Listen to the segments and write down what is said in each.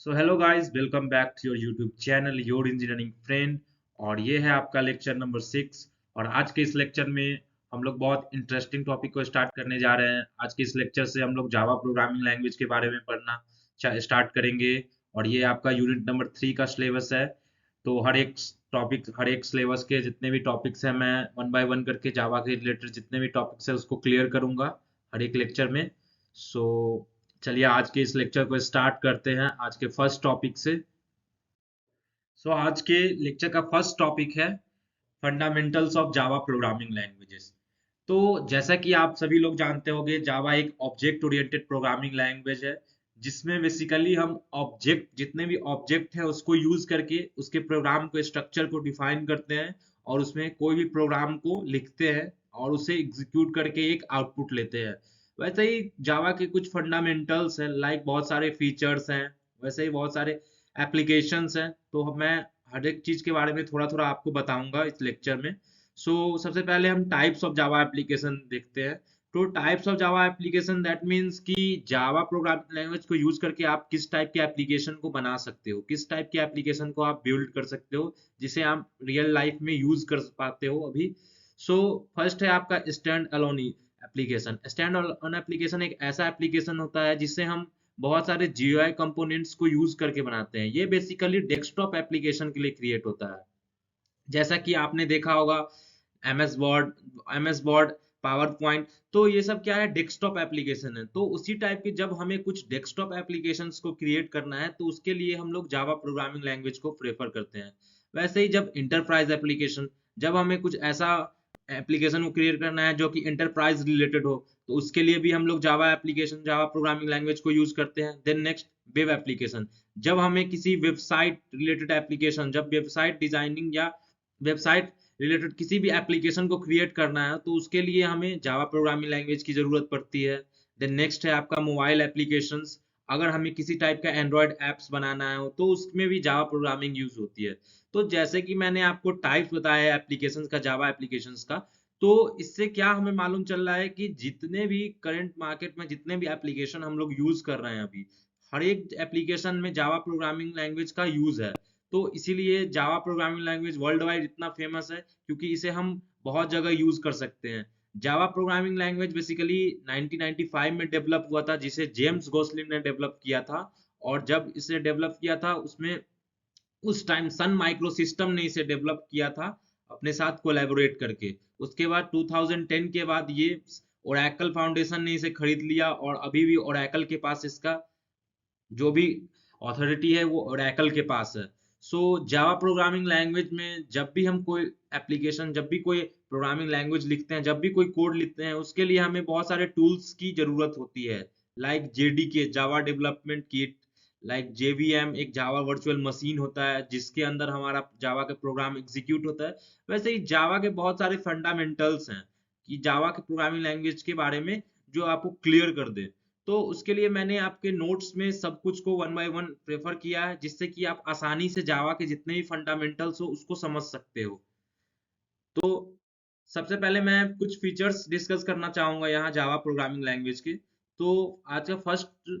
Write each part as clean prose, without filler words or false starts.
So hello guys, welcome back to your YouTube channel your engineering friend. और ये है आपका लेक्चर नंबर 6। और आज के इस लेक्चर में हम लोग बहुत इंटरेस्टिंग टॉपिक को स्टार्ट करने जा रहे हैं। आज के इस लेक्चर से हम लोग जावा प्रोग्रामिंग लैंग्वेज के बारे में पढ़ना स्टार्ट करेंगे। और ये आपका यूनिट नंबर 3 का सिलेबस है। तो हर एक सिलेबस के जितने भी टॉपिक्स हैं मैं वन बाय वन करके जावा के रिलेटेड जितने भी टॉपिक्स हैं उसको क्लियर करूंगा हर एक लेक्चर में। सो चलिए आज के इस लेक्चर को स्टार्ट करते हैं आज के फर्स्ट टॉपिक से। आज के लेक्चर का फर्स्ट टॉपिक है fundamentals of Java programming languages. तो जैसा कि आप सभी लोग जानते होंगे, जावा एक ऑब्जेक्ट ओरिएंटेड प्रोग्रामिंग लैंग्वेज है जिसमें बेसिकली हम ऑब्जेक्ट जितने भी ऑब्जेक्ट है उसको यूज करके उसके प्रोग्राम को स्ट्रक्चर को डिफाइन करते हैं और उसमें कोई भी प्रोग्राम को लिखते हैं और उसे एग्जीक्यूट करके एक आउटपुट लेते हैं। वैसे ही जावा के कुछ फंडामेंटल्स हैं, लाइक बहुत सारे फीचर्स हैं, वैसे ही बहुत सारे एप्लीकेशंस हैं। तो मैं हर एक चीज के बारे में थोड़ा थोड़ा आपको बताऊंगा इस लेक्चर में। सबसे पहले हम टाइप्स ऑफ जावा एप्लीकेशन देखते हैं। तो types of Java application that means कि जावा प्रोग्रामिंग लैंग्वेज को यूज करके आप किस टाइप के एप्लीकेशन को बना सकते हो, किस टाइप के एप्लीकेशन को आप बिल्ड कर सकते हो जिसे आप रियल लाइफ में यूज कर पाते हो अभी। फर्स्ट है आपका stand alone application. Stand alone application एक ऐसा एप्लीकेशन होता है जिससे हम बहुत सारे GUI कंपोनेंट्स को यूज करके बनाते हैं। ये बेसिकली डेस्कटॉप एप्लीकेशन के लिए क्रिएट होता है। जैसा कि आपने देखा होगा एमएस वर्ड, पावर पॉइंट, तो ये सब क्या है, डेस्कटॉप एप्लीकेशन है। तो उसी टाइप के जब हमें कुछ डेस्कटॉप एप्लीकेशंस को क्रिएट करना है तो उसके लिए हम लोग जावा प्रोग्रामिंग लैंग्वेज को प्रेफर करते हैं। वैसे ही जब इंटरप्राइज एप्लीकेशन, जब हमें कुछ ऐसा एप्लीकेशन को क्रिएट करना है जो कि इंटरप्राइज रिलेटेड हो, तो उसके लिए भी हम लोग जावा प्रोग्रामिंग लैंग्वेज को यूज करते हैं। Then next, web application. जब हमें किसी वेबसाइट रिलेटेड एप्लीकेशन, जब वेबसाइट डिजाइनिंग या वेबसाइट रिलेटेड किसी भी एप्लीकेशन को क्रिएट करना है तो उसके लिए हमें जावा प्रोग्रामिंग लैंग्वेज की जरूरत पड़ती है। देन नेक्स्ट है आपका मोबाइल एप्लीकेशंस। अगर हमें किसी टाइप का एंड्रॉयड एप्स बनाना है तो उसमें भी जावा प्रोग्रामिंग यूज होती है। तो जैसे कि मैंने आपको टाइप्स बताया है एप्लीकेशंस का, जावा एप्लीकेशंस का, तो इससे क्या हमें मालूम चल रहा है कि जितने भी करंट मार्केट में जितने भी एप्लीकेशन हम लोग यूज कर रहे हैं अभी, हर एक एप्लीकेशन में जावा प्रोग्रामिंग लैंग्वेज का यूज है। तो इसीलिए जावा प्रोग्रामिंग लैंग्वेज वर्ल्ड वाइड इतना फेमस है क्योंकि इसे हम बहुत जगह यूज कर सकते हैं। जावा प्रोग्रामिंग लैंग्वेज बेसिकली 1995 में डेवलप हुआ था, जिसे जेम्स गोसलिन ने डेवलप किया था। और जब इसे डेवलप किया था उसमें उस टाइम सन माइक्रो सिस्टम ने इसे डेवलप किया था अपने साथ कोलैबोरेट करके। उसके बाद 2010 के बाद ये ओरेकल फाउंडेशन ने इसे खरीद लिया और अभी भी ओरेकल के पास इसका जो भी अथॉरिटी है वो ओरेकल के पास है। जावा प्रोग्रामिंग लैंग्वेज में जब भी हम कोई एप्लीकेशन, जब भी कोई प्रोग्रामिंग लैंग्वेज लिखते हैं, जब भी कोई कोड लिखते हैं, उसके लिए हमें बहुत सारे टूल्स की जरूरत होती है। Like JDK, Java development kit, like JVM एक जावा वर्चुअल मशीन होता है जिसके अंदर हमारा जावा का प्रोग्राम एग्जीक्यूट होता है। वैसे ही जावा के बहुत सारे फंडामेंटल्स हैं कि जावा के प्रोग्रामिंग लैंग्वेज के बारे में जो आपको क्लियर कर दे। तो उसके लिए मैंने आपके नोट्स में सब कुछ को वन बाय वन प्रेफर किया है जिससे कि आप आसानी से जावा के जितने भी फंडामेंटल्स हो उसको समझ सकते हो। तो सबसे पहले मैं कुछ फीचर्स डिस्कस करना चाहूंगा यहाँ जावा प्रोग्रामिंग लैंग्वेज के। तो आज का फर्स्ट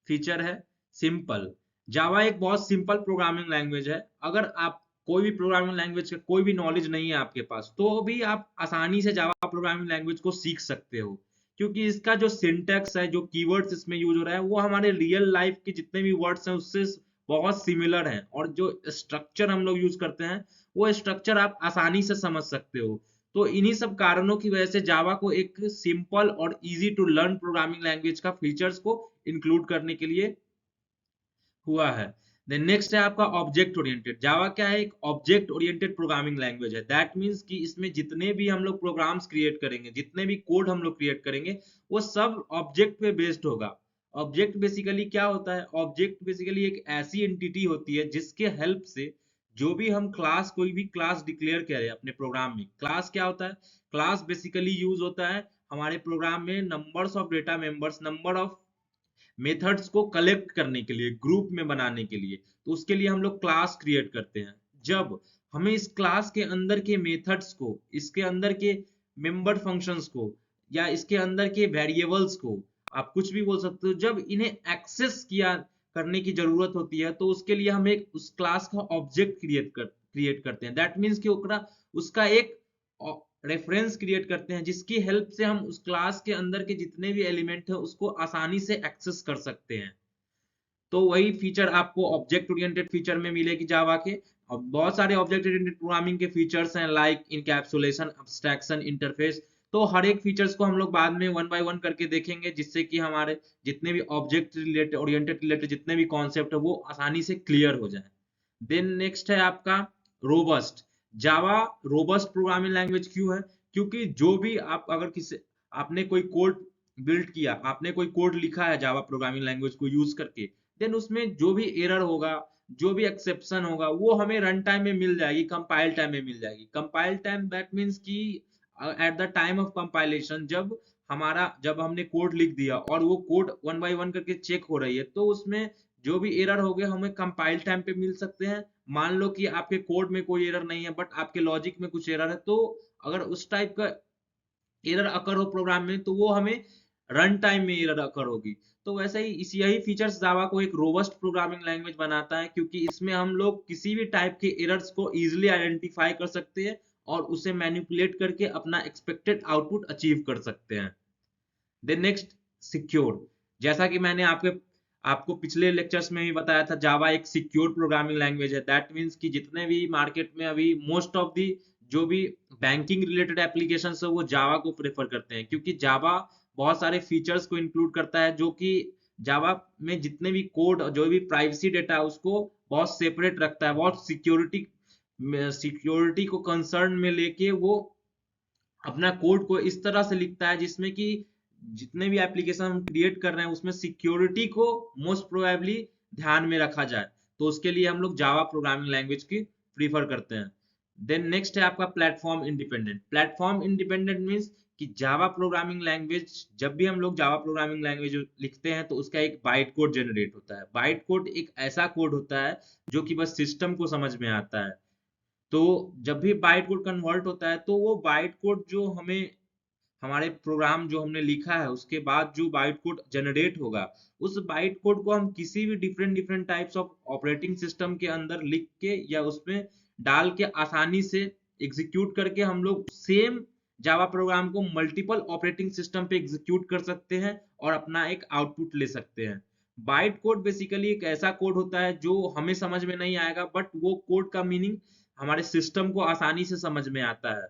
फीचर है सिंपल। जावा एक बहुत सिंपल प्रोग्रामिंग लैंग्वेज है। अगर आप कोई भी प्रोग्रामिंग लैंग्वेज का कोई भी नॉलेज नहीं है आपके पास तो भी आप आसानी से जावा प्रोग्रामिंग लैंग्वेज को सीख सकते हो, क्योंकि इसका जो सिंटेक्स है, जो कीवर्ड्स इसमें यूज हो रहा है, वो हमारे रियल लाइफ के जितने भी वर्ड्स हैं उससे बहुत सिमिलर हैं। और जो स्ट्रक्चर हम लोग यूज करते हैं वो स्ट्रक्चर आप आसानी से समझ सकते हो। तो इन्हीं सब कारणों की वजह से जावा को एक सिंपल और easy to learn programming language का फीचर्स को इंक्लूड करने के लिए हुआ है। देन नेक्स्ट है आपका ऑब्जेक्ट ओरिएंटेड। जावा क्या है, एक ऑब्जेक्ट ओरिएंटेड प्रोग्रामिंग लैंग्वेज है। दैट मींस कि इसमें जितने भी हम लोग प्रोग्राम्स क्रिएट करेंगे, जितने भी कोड हम लोग क्रिएट करेंगे, वो सब ऑब्जेक्ट पे बेस्ड होगा। ऑब्जेक्ट बेसिकली क्या होता है, ऑब्जेक्ट बेसिकली एक ऐसी एंटिटी होती है जिसके हेल्प से जो भी हम क्लास, कोई भी क्लास डिक्लेयर करें अपने प्रोग्राम में। क्लास क्या होता है, क्लास बेसिकली यूज होता है हमारे प्रोग्राम में numbers of data members, number of methods को कलेक्ट करने के लिए, ग्रुप में बनाने के लिए। तो उसके लिए हम लोग क्लास क्रिएट करते हैं। जब हमें इस क्लास के अंदर के मेथड्स को, इसके अंदर के मेंबर फंक्शंस को, या इसके अंदर के वेरिएबल्स को, आप कुछ भी बोल सकते हो, जब इन्हें एक्सेस किया करने की जरूरत होती है, तो उसके लिए हम एक उस क्लास का ऑब्जेक्ट क्रिएट करते हैं। दैट मीन्स कि उसका एक रेफरेंस क्रिएट करते हैं, जिसकी हेल्प से हम उस क्लास के अंदर के जितने भी एलिमेंट है उसको आसानी से एक्सेस कर सकते हैं। तो वही फीचर आपको ऑब्जेक्ट ओरिएंटेड फीचर में मिलेगी जावा के। और बहुत सारे ऑब्जेक्ट ओरिएंटेड प्रोग्रामिंग के फीचर्स हैं, लाइक इनकैप्सुलेशन, अब्स्ट्रैक्शन, इंटरफेस। तो हर एक फीचर्स को हम लोग बाद में वन बाय वन करके देखेंगे, जिससे कि हमारे जितने भी ऑब्जेक्ट रिलेटेड ओरिएंटेड रिलेटेड जितने भी कॉन्सेप्ट है वो आसानी से क्लियर हो जाए। देन नेक्स्ट है आपका रोबस्ट। जावा रोबस्ट प्रोग्रामिंग लैंग्वेज क्यों है? क्योंकि जो भी आप अगर किसी आपने कोई कोड बिल्ड किया, आपने कोई कोड लिखा है जावा प्रोग्रामिंग लैंग्वेज को यूज करके, देन उसमें जो भी एरर होगा, जो भी एक्सेप्शन होगा, वो हमें रन टाइम में मिल जाएगी, कंपाइल टाइम में मिल जाएगी। कंपाइल टाइम दैट मीन्स कि at the time of compilation, जब हमने कोड लिख दिया और वो कोड वन बाय वन करके चेक हो रही है, तो उसमें जो भी एरर हो गए हमें कंपाइल टाइम पे मिल सकते हैं। मान लो कि आपके कोड में कोई एरर नहीं है, बट आपके लॉजिक में कुछ एरर है, तो अगर उस टाइप का एरर अकर हो प्रोग्राम में, तो वो हमें रन टाइम में एरर अकर होगी। तो वैसे ही यही फीचर्स जावा को एक रोबस्ट प्रोग्रामिंग लैंग्वेज बनाता है, क्योंकि इसमें हम लोग किसी भी टाइप के एरर्स को इजीली आइडेंटिफाई कर सकते हैं और उसे मैनिपुलेट करके अपना एक्सपेक्टेड आउटपुट अचीव कर सकते हैं। Then next, secure. जैसा कि मैंने आपको पिछले लेक्चर्स में भी बताया था, जावा एक सिक्योर प्रोग्रामिंग लैंग्वेज है। दैट मीन्स कि जितने भी मार्केट में अभी मोस्ट ऑफ दी जो भी बैंकिंग रिलेटेड एप्लीकेशन है वो जावा को प्रेफर करते हैं, क्योंकि जावा बहुत सारे फीचर्स को इंक्लूड करता है, जो कि जावा में जितने भी कोड जो भी प्राइवेसी डेटा है उसको बहुत सेपरेट रखता है, बहुत सिक्योरिटी को कंसर्न में लेके वो अपना कोड को इस तरह से लिखता है जिसमें कि जितने भी एप्लीकेशन हम क्रिएट कर रहे हैं उसमें सिक्योरिटी को मोस्ट प्रोबेबली ध्यान में रखा जाए। तो उसके लिए हम लोग जावा प्रोग्रामिंग लैंग्वेज की प्रीफर करते हैं। देन नेक्स्ट है आपका platform independent. Platform independent means कि जावा प्रोग्रामिंग लैंग्वेज, जब भी हम लोग जावा प्रोग्रामिंग लैंग्वेज लिखते हैं तो उसका एक बाइट कोड जनरेट होता है। बाइट कोड एक ऐसा कोड होता है जो कि बस सिस्टम को समझ में आता है। तो जब भी बाइट कोड कन्वर्ट होता है, तो वो बाइट कोड जो हमें हमारे प्रोग्राम जो हमने लिखा है उसके बाद जो बाइट कोड जनरेट होगा, उस बाइट कोड को हम किसी भी different different types of operating system के अंदर लिख के या उसमें डाल के आसानी से एग्जीक्यूट करके हम लोग सेम जावा प्रोग्राम को मल्टीपल ऑपरेटिंग सिस्टम पे एग्जीक्यूट कर सकते हैं और अपना एक आउटपुट ले सकते हैं। बाइट कोड बेसिकली एक ऐसा कोड होता है जो हमें समझ में नहीं आएगा, बट वो कोड का मीनिंग हमारे सिस्टम को आसानी से समझ में आता है।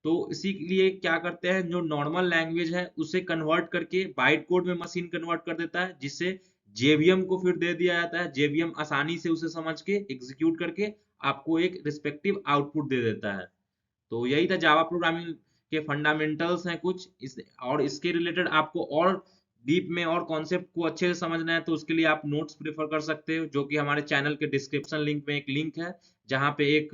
तो इसीलिए क्या करते हैं, जो नॉर्मल लैंग्वेज है उसे कन्वर्ट करके बाइट कोड में मशीन कन्वर्ट कर देता है, जिससे जेवीएम को फिर दे दिया जाता है। जेवीएम आसानी से उसे समझ के एग्जीक्यूट करके आपको एक रिस्पेक्टिव आउटपुट दे देता है। तो यही था जावा प्रोग्रामिंग के फंडामेंटल्स हैं कुछ और इसके रिलेटेड आपको और डीप में और कॉन्सेप्ट को अच्छे से समझना है तो उसके लिए आप नोट्स प्रेफर कर सकते हो, जो कि हमारे चैनल के डिस्क्रिप्शन लिंक में एक लिंक है, जहाँ पे एक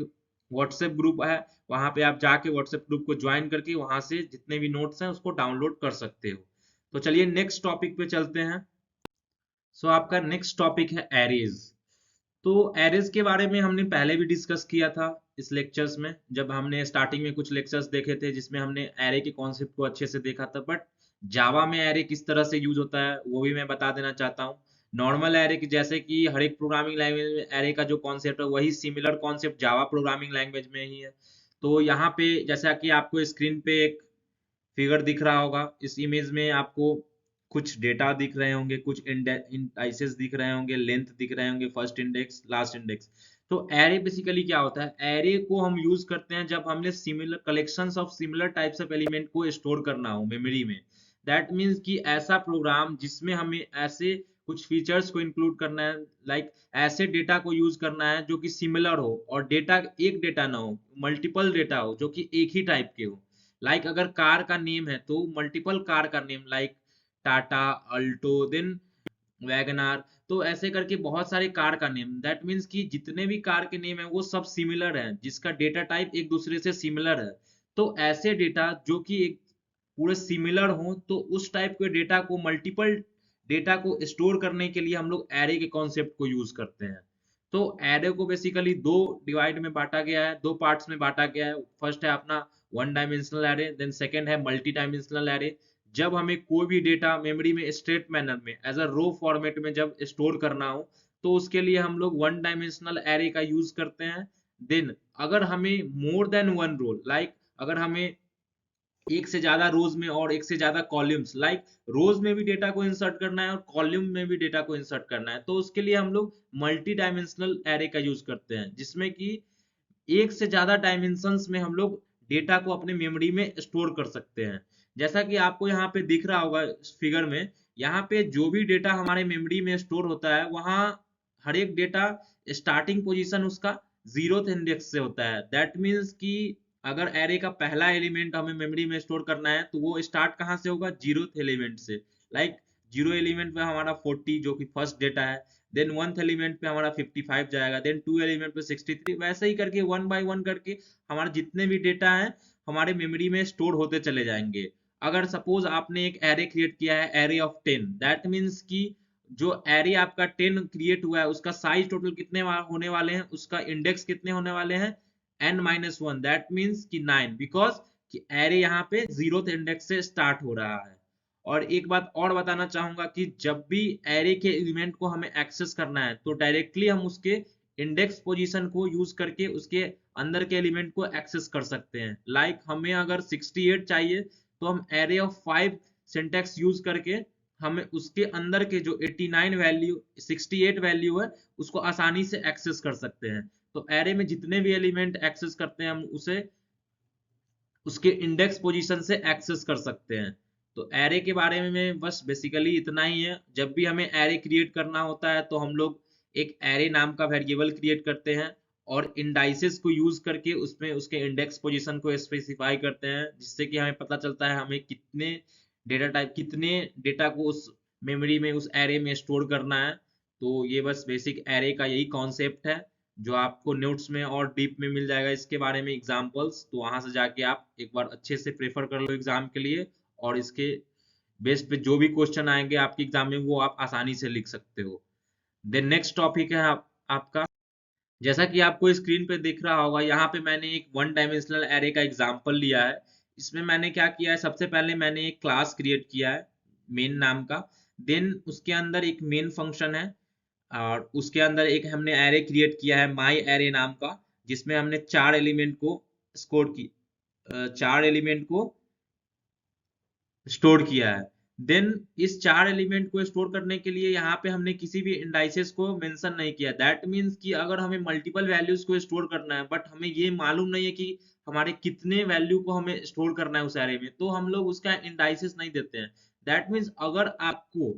व्हाट्सएप ग्रुप है। वहां पे आप जाके व्हाट्सएप ग्रुप को ज्वाइन करके वहां से जितने भी नोट्स हैं उसको डाउनलोड कर सकते हो। तो चलिए नेक्स्ट टॉपिक पे चलते हैं। सो आपका नेक्स्ट टॉपिक है एरेज। तो एरेज के बारे में हमने पहले भी डिस्कस किया था इस लेक्चर्स में, जब हमने स्टार्टिंग में कुछ लेक्चर्स देखे थे जिसमें हमने एरे के कॉन्सेप्ट को अच्छे से देखा था। बट जावा में एरे किस तरह से यूज होता है वो भी मैं बता देना चाहता हूँ। नॉर्मल एरे की जैसे कि हर एक प्रोग्रामिंग लैंग्वेज में एरे का जो कॉन्सेप्ट है वही सिमिलर कॉन्सेप्ट जावा प्रोग्रामिंग लैंग्वेज में ही है। तो यहाँ पे जैसा कि आपको स्क्रीन पे एक फिगर दिख रहा होगा, इस इमेज में आपको कुछ डेटा दिख रहे होंगे, कुछ इंडाइसेस दिख रहे होंगे, लेंथ दिख रहे होंगे, फर्स्ट इंडेक्स, लास्ट इंडेक्स। तो एरे बेसिकली क्या होता है? एरे को हम यूज करते हैं जब हमने similar collections of similar types of element को स्टोर करना हो मेमोरी में। दैट मीन्स कि ऐसा प्रोग्राम जिसमें हमें ऐसे कुछ फीचर्स को इंक्लूड करना है, लाइक ऐसे डेटा को यूज करना है जो कि सिमिलर हो, और डेटा एक डेटा ना हो, मल्टीपल डेटा हो जो कि एक ही टाइप के हो। लाइक अगर कार का नेम है तो मल्टीपल कार का name, like Tata, Alto, then WagonR. तो ऐसे करके बहुत सारे कार का नेम। दैट मीन्स कि जितने भी कार के नेम है वो सब सिमिलर है, जिसका डेटा टाइप एक दूसरे से सिमिलर है। तो ऐसे डेटा जो कि एक पूरे सिमिलर हो, तो उस टाइप के डेटा को मल्टीपल डेटा को स्टोर करने के लिए हम लोग एरे के कॉन्सेप्ट को यूज करते हैं। तो एरे को बेसिकली दो डिवाइड में बांटा गया है, दो पार्ट्स में बांटा गया है। फर्स्ट है अपना one dimensional array, then second है मल्टी डायमेंशनल एरे। जब हमें कोई भी डेटा मेमोरी में स्ट्रेट मैनर में एज अ रो फॉर्मेट में जब स्टोर करना हो, तो उसके लिए हम लोग वन डायमेंशनल एरे का यूज करते हैं। देन अगर हमें more than one row, like अगर हमें एक से ज्यादा रोज में और एक से ज्यादा कॉलम्स, लाइक रोज में भी डेटा को इंसर्ट करना है और कॉलम में भी डेटा को इंसर्ट करना है, तो उसके लिए हम लोग मल्टी डायमेंशनल एरे का यूज करते हैं, जिसमें कि एक से ज्यादा डायमेंशंस में हम लोग डेटा को अपने मेमोरी में स्टोर कर सकते हैं। जैसा कि आपको यहाँ पे दिख रहा होगा फिगर में, यहाँ पे जो भी डेटा हमारे मेमोरी में स्टोर होता है, वहाँ हर एक डेटा स्टार्टिंग पोजीशन उसका 0th इंडेक्स से होता है। दैट मीन्स कि अगर एरे का पहला एलिमेंट हमें मेमोरी में स्टोर करना है, तो वो स्टार्ट कहाँ से होगा? 0th एलिमेंट से। लाइक 0 एलिमेंट पे हमारा 40 जो कि फर्स्ट डेटा है, देन 1th एलिमेंट पे हमारा 55 जाएगा, देन 2 एलिमेंट पे 63, वैसे ही करके 1 बाय 1 करके हमारे जितने भी डेटा हैं हमारे मेमोरी में स्टोर होते चले जाएंगे। अगर सपोज आपने एक एरे क्रिएट किया है, एरे ऑफ 10, दैट मीन्स कि जो एरे आपका 10 क्रिएट हुआ है उसका साइज टोटल कितने होने वाले हैं, उसका इंडेक्स कितने होने वाले हैं? n-1, दैट मीन्स कि 9, बिकॉज कि एरे यहाँ पे 0th इंडेक्स से स्टार्ट हो रहा है। और एक बात और बताना चाहूंगा कि जब भी एरे के एलिमेंट को हमें एक्सेस करना है, तो डायरेक्टली हम उसके इंडेक्स पोजीशन को यूज करके उसके अंदर के एलिमेंट को एक्सेस कर सकते हैं। लाइक हमें अगर 68 चाहिए, तो हम एरे ऑफ 5 सिंटेक्स यूज करके हमें उसके अंदर के जो 89 वैल्यू 68 वैल्यू है उसको आसानी से एक्सेस कर सकते हैं। तो एरे में जितने भी एलिमेंट एक्सेस करते हैं हम उसे उसके इंडेक्स पोजीशन से एक्सेस कर सकते हैं। तो एरे के बारे में बस बेसिकली इतना ही है। जब भी हमें एरे क्रिएट करना होता है, तो हम लोग एक एरे नाम का वेरिएबल क्रिएट करते हैं और इंडाइसेस को यूज करके उसमें उसके इंडेक्स पोजीशन को स्पेसिफाई करते हैं, जिससे कि हमें पता चलता है हमें कितने डेटा टाइप, कितने डेटा को उस मेमोरी में उस एरे में स्टोर करना है। तो ये बस बेसिक एरे का यही कॉन्सेप्ट है, जो आपको नोट्स में और डीप में मिल जाएगा इसके बारे में एग्जांपल्स। तो वहां से जाके आप एक बार अच्छे से प्रेफर कर लो एग्जाम के लिए, और इसके बेस पे जो भी क्वेश्चन आएंगे आपके एग्जाम में वो आप आसानी से लिख सकते हो। देन नेक्स्ट टॉपिक है आपका, जैसा कि आपको स्क्रीन पे दिख रहा होगा, यहाँ पे मैंने एक वन डायमेंशनल एरे का एग्जांपल लिया है। इसमें मैंने क्या किया है, सबसे पहले मैंने एक क्लास क्रिएट किया है मेन नाम का। देन उसके अंदर एक मेन फंक्शन है, और उसके अंदर एक हमने एरे क्रिएट किया है माई एरे नाम का, जिसमें हमने 4 एलिमेंट को स्कोर की 4 एलिमेंट को स्टोर किया है। देन इस 4 एलिमेंट को स्टोर करने के लिए यहाँ पे हमने किसी भी इंडाइसेस को मेंशन नहीं किया। दैट मीन्स कि अगर हमें मल्टीपल वैल्यूज को स्टोर करना है, बट हमें ये मालूम नहीं है कि हमारे कितने वैल्यू को हमें स्टोर करना है उस एरे में, तो हम लोग उसका इंडाइसेस नहीं देते हैं। दैट मीन्स अगर आपको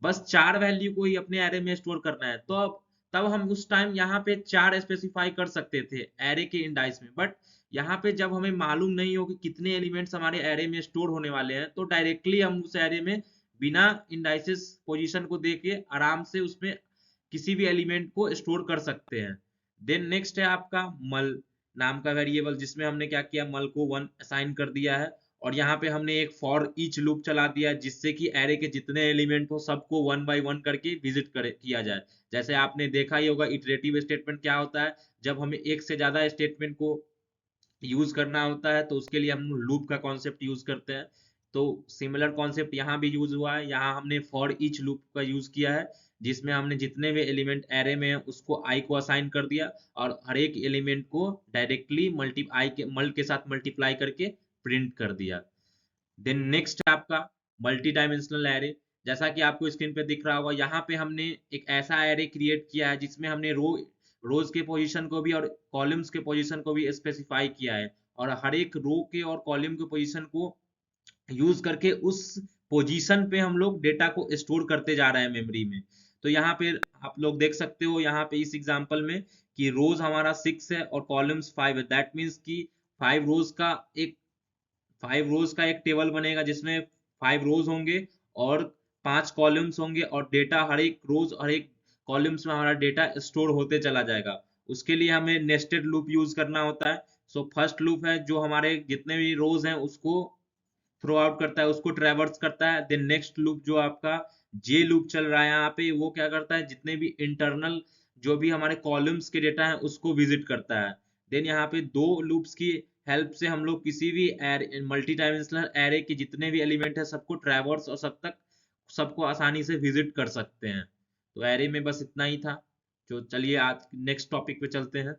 बस 4 वैल्यू को ही अपने एरे में स्टोर करना है, तो अब तब हम उस टाइम यहाँ पे 4 स्पेसिफाई कर सकते थे एरे के इंडाइस में। बट यहाँ पे जब हमें मालूम नहीं हो कि कितने एलिमेंट्स हमारे एरे में स्टोर होने वाले हैं, तो डायरेक्टली हम उस एरे में बिना इंडाइसेस पोजीशन को देके आराम से उसमें किसी भी एलिमेंट को स्टोर कर सकते हैं। देन नेक्स्ट है आपका मल नाम का वेरिएबल, जिसमें हमने क्या किया, मल को 1 असाइन कर दिया है, और यहाँ पे हमने एक फॉर ईच लूप चला दिया, जिससे कि एरे के जितने एलिमेंट हो सबको 1 बाय 1 करके विजिट किया जाए। जैसे आपने देखा ही होगा इटरेटिव स्टेटमेंट क्या होता है, जब हमें एक से ज्यादा स्टेटमेंट को यूज करना होता है, तो उसके लिए हम लूप का कॉन्सेप्ट यूज करते हैं। तो सिमिलर कॉन्सेप्ट यहाँ भी यूज हुआ है। यहाँ हमने फॉर ईच लूप का यूज किया है, जिसमें हमने जितने भी एलिमेंट एरे में है उसको आई को असाइन कर दिया, और हर एक एलिमेंट को डायरेक्टली मल्ट के साथ मल्टीप्लाई करके प्रिंट कर दिया। देन नेक्स्ट है आपका मल्टी डायमेंशनल एरे। जैसा कि आपको स्क्रीन पे दिख रहा होगा, यहाँ पे हमने एक ऐसा एरे क्रिएट किया है जिसमें हमने रोज के पोजीशन को भी और कॉलम्स के पोजीशन को भी स्पेसिफाई किया है, और हर एक रो के और कॉलम के पोजीशन को यूज करके उस पोजीशन पे हम लोग डेटा को स्टोर करते जा रहे हैं मेमोरी में। तो यहाँ पे आप लोग देख सकते हो, यहाँ पे इस एग्जांपल में कि रोज हमारा 6 है और कॉलम्स 5 है। दैट मीन्स कि 5 रोज का एक 5 रोज का एक टेबल बनेगा, जिसमें 5 रोज होंगे और 5 कॉलम्स होंगे, और डेटा हर एक रोज हर एक कॉलम्स में हमारा डेटा स्टोर होते चला जाएगा। उसके लिए हमें नेस्टेड लूप यूज करना होता है। सो फर्स्ट लूप है जो हमारे जितने भी रोज हैं उसको थ्रो आउट करता है, उसको ट्रेवर्स करता है। देन नेक्स्ट लूप जो आपका जे लूप चल रहा है यहाँ पे, वो क्या करता है, जितने भी इंटरनल जो भी हमारे कॉलम्स के डेटा है उसको विजिट करता है। देन यहाँ पे 2 लूप्स की हेल्प से हम लोग किसी भी मल्टी डायमेंशनल एरे के जितने भी एलिमेंट है सबको ट्रैवर्स और सबको आसानी से विजिट कर सकते हैं। तो एरे में बस इतना ही था। तो चलिए आज नेक्स्ट टॉपिक पे चलते हैं।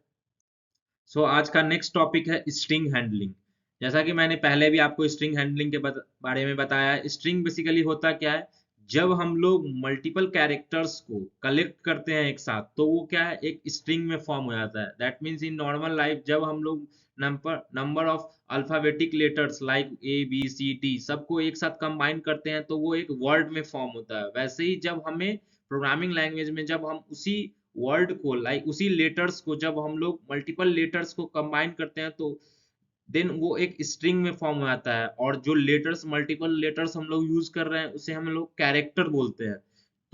आज का नेक्स्ट टॉपिक है स्ट्रिंग हैंडलिंग। जैसा कि मैंने पहले भी आपको स्ट्रिंग हैंडलिंग के बारे में बताया है। स्ट्रिंग बेसिकली होता क्या है, जब हम लोग मल्टीपल कैरेक्टर्स को कलेक्ट करते हैं एक साथ तो वो क्या है, एक स्ट्रिंग में फॉर्म हो जाता है। That means in normal life जब हम लोग number of alphabetic letters like ABCD सबको एक साथ कंबाइन करते हैं तो वो एक वर्ड में फॉर्म होता है। वैसे ही जब हमें प्रोग्रामिंग लैंग्वेज में जब हम उसी वर्ड को उसी लेटर्स को जब हम लोग मल्टीपल लेटर्स को कंबाइन करते हैं तो देन वो एक स्ट्रिंग में फॉर्म हो जाता है। और जो लेटर्स मल्टीपल लेटर्स हम लोग यूज कर रहे हैं उसे हम लोग कैरेक्टर बोलते हैं।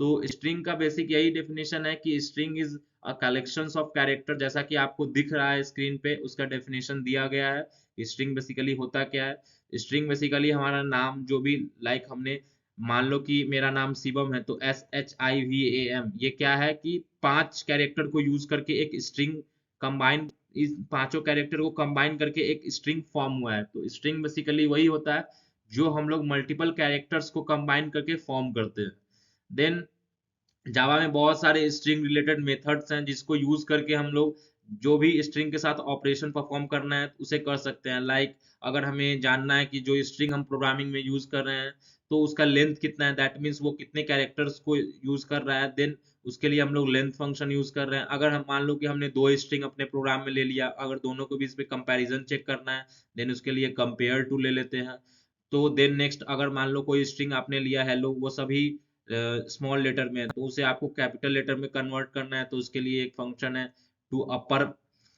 तो स्ट्रिंग का बेसिक यही डेफिनेशन है कि string is a collections of character. जैसा कि आपको दिख रहा है स्क्रीन पे उसका डेफिनेशन दिया गया है। स्ट्रिंग बेसिकली होता क्या है, स्ट्रिंग बेसिकली हमारा नाम जो भी हमने मान लो कि मेरा नाम शिवम है तो SHIVAM ये क्या है कि 5 कैरेक्टर को यूज करके एक स्ट्रिंग कंबाइन, इस पांचों कैरेक्टर को कंबाइन करके एक स्ट्रिंग फॉर्म हुआ है। तो स्ट्रिंग बेसिकली वही होता है जो हम लोग मल्टीपल कैरेक्टर्स को कंबाइन करके फॉर्म करते हैं। देन जावा में बहुत सारे स्ट्रिंग रिलेटेड मेथड्स हैं जिसको यूज करके हम लोग जो भी स्ट्रिंग के साथ ऑपरेशन परफॉर्म करना है उसे कर सकते हैं। अगर हमें जानना है कि जो स्ट्रिंग हम प्रोग्रामिंग में यूज कर रहे हैं तो उसका लेंथ कितना है, दैट मीन्स वो कितने कैरेक्टर्स को यूज कर रहा है, देन उसके लिए हम लोग लेंथ फंक्शन यूज कर रहे हैं। अगर हम मान लो कि हमने 2 स्ट्रिंग अपने प्रोग्राम में ले लिया, अगर दोनों को बीच में कंपैरिजन चेक करना है देन उसके लिए कंपेयर टू ले लेते हैं। तो देन नेक्स्ट अगर मान लो कोई स्ट्रिंग आपने लिया हेलो, वो सभी स्मॉल लेटर में है तो उसे आपको कैपिटल लेटर में कन्वर्ट करना है तो उसके लिए एक फंक्शन है टू अपर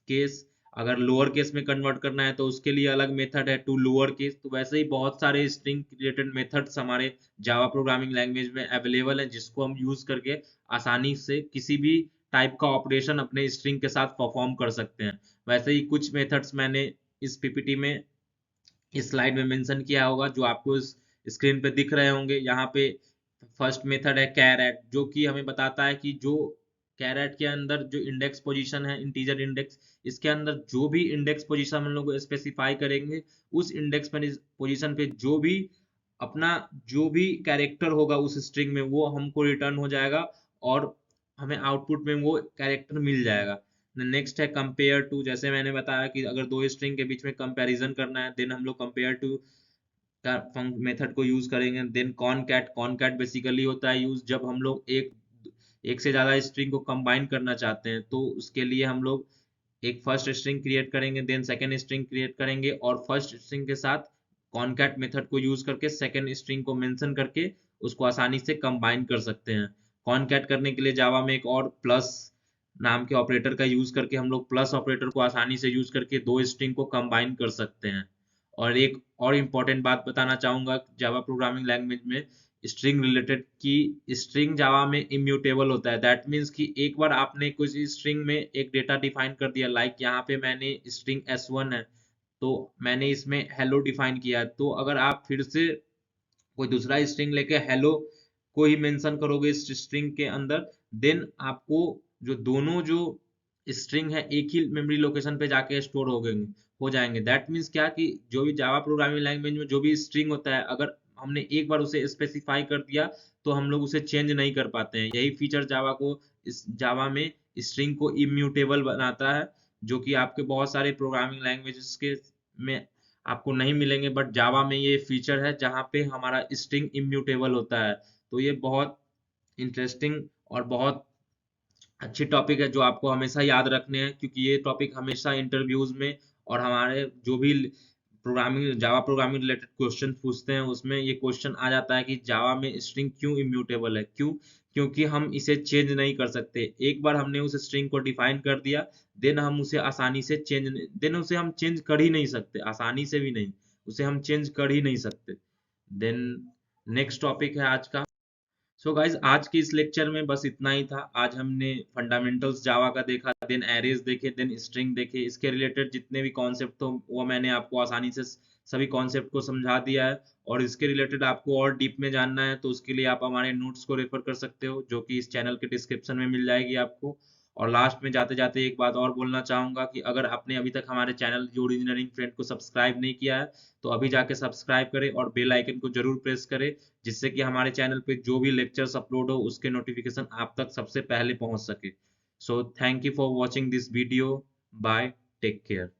केस। अगर लोअर केस में कन्वर्ट करना है तो उसके लिए अलग मेथड है टू लोअर केस। तो वैसे ही बहुत सारे स्ट्रिंग रिलेटेड मेथड्स हमारे जावा प्रोग्रामिंग लैंग्वेज में अवेलेबल है जिसको हम यूज करके आसानी से किसी भी टाइप का ऑपरेशन अपने स्ट्रिंग के साथ परफॉर्म कर सकते हैं। वैसे ही कुछ मेथड्स मैंने इस पीपीटी में इस स्लाइड में मेंशन किया होगा जो आपको इस स्क्रीन पे दिख रहे होंगे। यहाँ पे फर्स्ट मेथड है कैरेट जो कि हमें बताता है कि जो कैरेट के अंदर जो इंडेक्स पोजीशन है इंटीजर इंडेक्स, इसके अंदर जो भी इंडेक्स पोजीशन हम लोग स्पेसिफाई करेंगे उस इंडेक्स पोजीशन पे जो भी कैरेक्टर होगा उस स्ट्रिंग में वो हमको रिटर्न हो जाएगा और हमें आउटपुट में वो कैरेक्टर मिल जाएगा। नेक्स्ट है कंपेयर टू। जैसे मैंने बताया कि अगर 2 स्ट्रिंग के बीच में कंपैरिजन करना है देन हम लोग कंपेयर टू का मेथड को यूज करेंगे। देन कॉनकैट बेसिकली होता है यूज जब हम लोग एक से ज्यादा स्ट्रिंग को कंबाइन करना चाहते हैं तो उसके लिए हम लोग एक फर्स्ट स्ट्रिंग क्रिएट करेंगे देन सेकेंड स्ट्रिंग क्रिएट करेंगे और फर्स्ट स्ट्रिंग के साथ कॉनकैट मेथड को यूज करके सेकेंड स्ट्रिंग को मेंशन करके उसको आसानी से कंबाइन कर सकते हैं। कॉनकैट करने के लिए जावा में एक और प्लस नाम के ऑपरेटर का यूज करके हम लोग प्लस ऑपरेटर को आसानी से यूज करके 2 स्ट्रिंग को कंबाइन कर सकते हैं। और एक और इम्पोर्टेंट बात बताना चाहूंगा जावा प्रोग्रामिंग लैंग्वेज में स्ट्रिंग रिलेटेड की स्ट्रिंग जावा में इम्यूटेबल होता है। दैट मीन्स कि एक बार आपने कुछ स्ट्रिंग में एक डेटा डिफाइन कर दिया, यहाँ पे मैंने स्ट्रिंग S1 है तो मैंने इसमें हेलो डिफाइन किया, तो अगर आप फिर से कोई दूसरा स्ट्रिंग लेके हेलो को ही मेंशन करोगे इस स्ट्रिंग के अंदर देन आपको जो स्ट्रिंग है एक ही मेमोरी लोकेशन पे जाके स्टोर हो जाएंगे। दैट मीन्स क्या कि जो भी जावा प्रोग्रामिंग लैंग्वेज में जो भी स्ट्रिंग होता है अगर हमने एक बार उसे स्पेसिफाई कर दिया तो हम लोग उसे चेंज नहीं कर पाते हैं। यही फीचर इस जावा में स्ट्रिंग को इम्यूटेबल बनाता है जो कि आपके बहुत सारे प्रोग्रामिंग लैंग्वेजेस के में आपको नहीं मिलेंगे, बट जावा में ये फीचर है जहाँ पे हमारा स्ट्रिंग इम्यूटेबल होता है। तो ये बहुत इंटरेस्टिंग और बहुत अच्छी टॉपिक है जो आपको हमेशा याद रखने हैं क्योंकि ये टॉपिक हमेशा इंटरव्यूज में और हमारे जो भी जावा प्रोग्रामिंग रिलेटेड क्वेश्चन पूछते हैं उसमें ये क्वेश्चन आ जाता है कि जावा में स्ट्रिंग क्यों इम्यूटेबल है। क्योंकि हम इसे चेंज नहीं कर सकते। एक बार हमने उस स्ट्रिंग को डिफाइन कर दिया देन हम उसे आसानी से उसे हम चेंज कर ही नहीं सकते, आसानी से भी नहीं, उसे हम चेंज कर ही नहीं सकते। देन नेक्स्ट टॉपिक है आज का। गाइज आज के इस लेक्चर में बस इतना ही था। आज हमने फंडामेंटल्स जावा का देखा, देन एरेज देखे, देन स्ट्रिंग देखे, इसके रिलेटेड जितने भी कॉन्सेप्ट हो वो मैंने आपको आसानी से सभी कॉन्सेप्ट को समझा दिया है। और इसके रिलेटेड आपको और डीप में जानना है तो उसके लिए आप हमारे नोट्स को रेफर कर सकते हो जो कि इस चैनल के डिस्क्रिप्शन में मिल जाएगी आपको। और लास्ट में जाते जाते एक बात और बोलना चाहूंगा कि अगर आपने अभी तक हमारे चैनल जोड़ इंजीनियरिंग फ्रेंड को सब्सक्राइब नहीं किया है तो अभी जाके सब्सक्राइब करें और बेल आइकन को जरूर प्रेस करें, जिससे कि हमारे चैनल पे जो भी लेक्चर्स अपलोड हो उसके नोटिफिकेशन आप तक सबसे पहले पहुंच सके। So thank you for watching this video. Bye, take care.